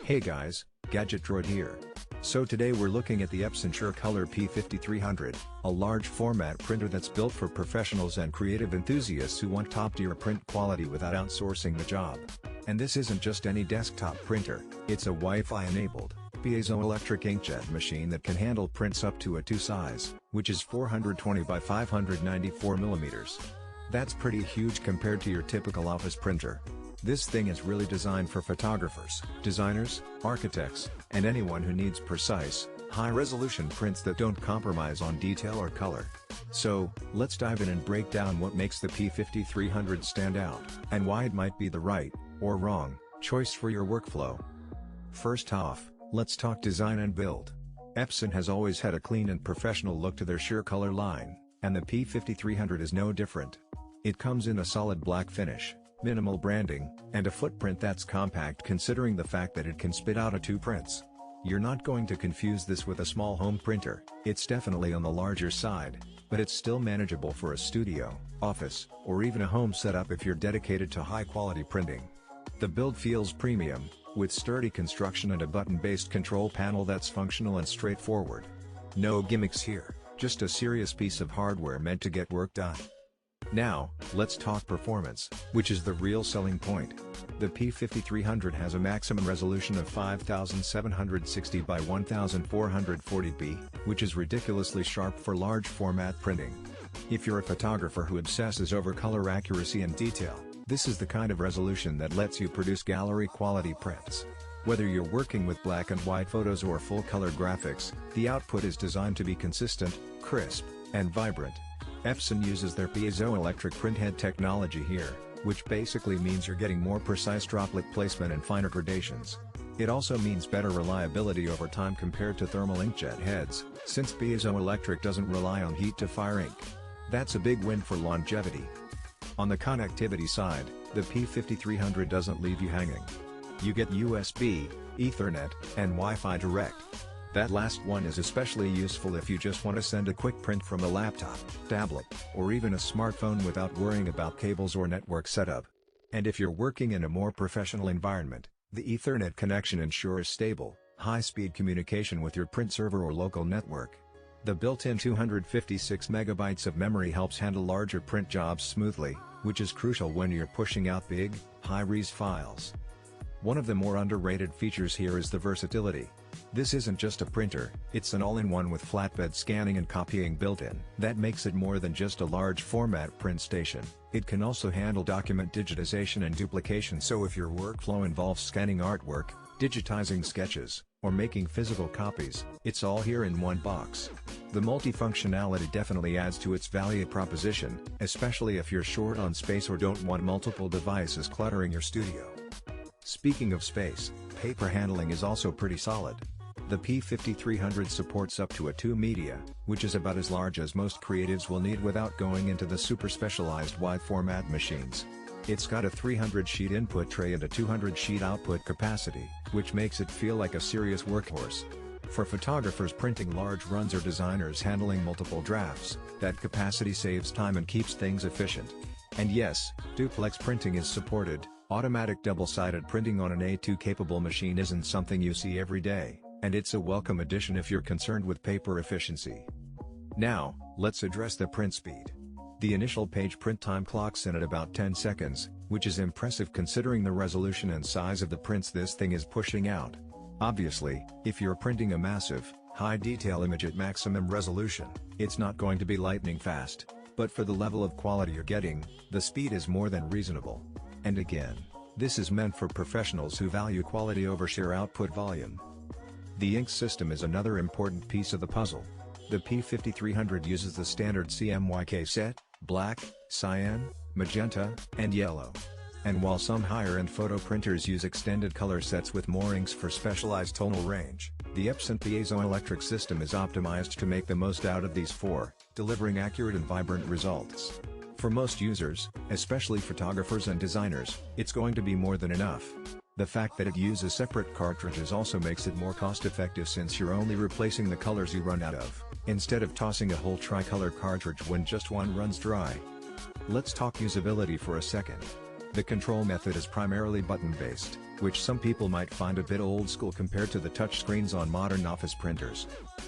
Hey guys, Gadget Droid here. So today we're looking at the Epson SureColor P5300, a large format printer that's built for professionals and creative enthusiasts who want top-tier print quality without outsourcing the job. And this isn't just any desktop printer, it's a Wi-Fi enabled, piezoelectric inkjet machine that can handle prints up to A2 size, which is 420 by 594 millimeters. That's pretty huge compared to your typical office printer. This thing is really designed for photographers, designers, architects, and anyone who needs precise, high-resolution prints that don't compromise on detail or color. So, let's dive in and break down what makes the P5300 stand out, and why it might be the right, or wrong, choice for your workflow. First off, let's talk design and build. Epson has always had a clean and professional look to their SureColor line, and the P5300 is no different. It comes in a solid black finish, minimal branding, and a footprint that's compact considering the fact that it can spit out A2 prints. You're not going to confuse this with a small home printer, it's definitely on the larger side, but it's still manageable for a studio, office, or even a home setup if you're dedicated to high-quality printing. The build feels premium, with sturdy construction and a button-based control panel that's functional and straightforward. No gimmicks here, just a serious piece of hardware meant to get work done. Now, let's talk performance, which is the real selling point. The P5300 has a maximum resolution of 5760 by 1440p, which is ridiculously sharp for large format printing. If you're a photographer who obsesses over color accuracy and detail, this is the kind of resolution that lets you produce gallery quality prints. Whether you're working with black and white photos or full color graphics, the output is designed to be consistent, crisp, and vibrant. Epson uses their piezoelectric printhead technology here, which basically means you're getting more precise droplet placement and finer gradations. It also means better reliability over time compared to thermal inkjet heads, since piezoelectric doesn't rely on heat to fire ink. That's a big win for longevity. On the connectivity side, the P5300 doesn't leave you hanging. You get USB, Ethernet, and Wi-Fi direct. That last one is especially useful if you just want to send a quick print from a laptop, tablet, or even a smartphone without worrying about cables or network setup. And if you're working in a more professional environment, the Ethernet connection ensures stable, high-speed communication with your print server or local network. The built-in 256 megabytes of memory helps handle larger print jobs smoothly, which is crucial when you're pushing out big, high-res files. One of the more underrated features here is the versatility. This isn't just a printer, it's an all-in-one with flatbed scanning and copying built in. That makes it more than just a large format print station. It can also handle document digitization and duplication, so if your workflow involves scanning artwork, digitizing sketches, or making physical copies, it's all here in one box. The multifunctionality definitely adds to its value proposition, especially if you're short on space or don't want multiple devices cluttering your studio. Speaking of space, paper handling is also pretty solid. The P5300 supports up to A2 media, which is about as large as most creatives will need without going into the super specialized wide format machines. It's got a 300-sheet input tray and a 200-sheet output capacity, which makes it feel like a serious workhorse. For photographers printing large runs or designers handling multiple drafts, that capacity saves time and keeps things efficient. And yes, duplex printing is supported. Automatic double-sided printing on an A2-capable machine isn't something you see every day, and it's a welcome addition if you're concerned with paper efficiency. Now, let's address the print speed. The initial page print time clocks in at about 10 seconds, which is impressive considering the resolution and size of the prints this thing is pushing out. Obviously, if you're printing a massive, high-detail image at maximum resolution, it's not going to be lightning fast, but for the level of quality you're getting, the speed is more than reasonable. And again, this is meant for professionals who value quality over sheer output volume. The ink system is another important piece of the puzzle. The P5300 uses the standard CMYK set, black, cyan, magenta, and yellow. And while some higher-end photo printers use extended color sets with more inks for specialized tonal range, the Epson piezoelectric system is optimized to make the most out of these four, delivering accurate and vibrant results. For most users, especially photographers and designers, it's going to be more than enough. The fact that it uses separate cartridges also makes it more cost-effective since you're only replacing the colors you run out of, instead of tossing a whole tricolor cartridge when just one runs dry. Let's talk usability for a second. The control method is primarily button-based. which some people might find a bit old school compared to the touchscreens on modern office printers.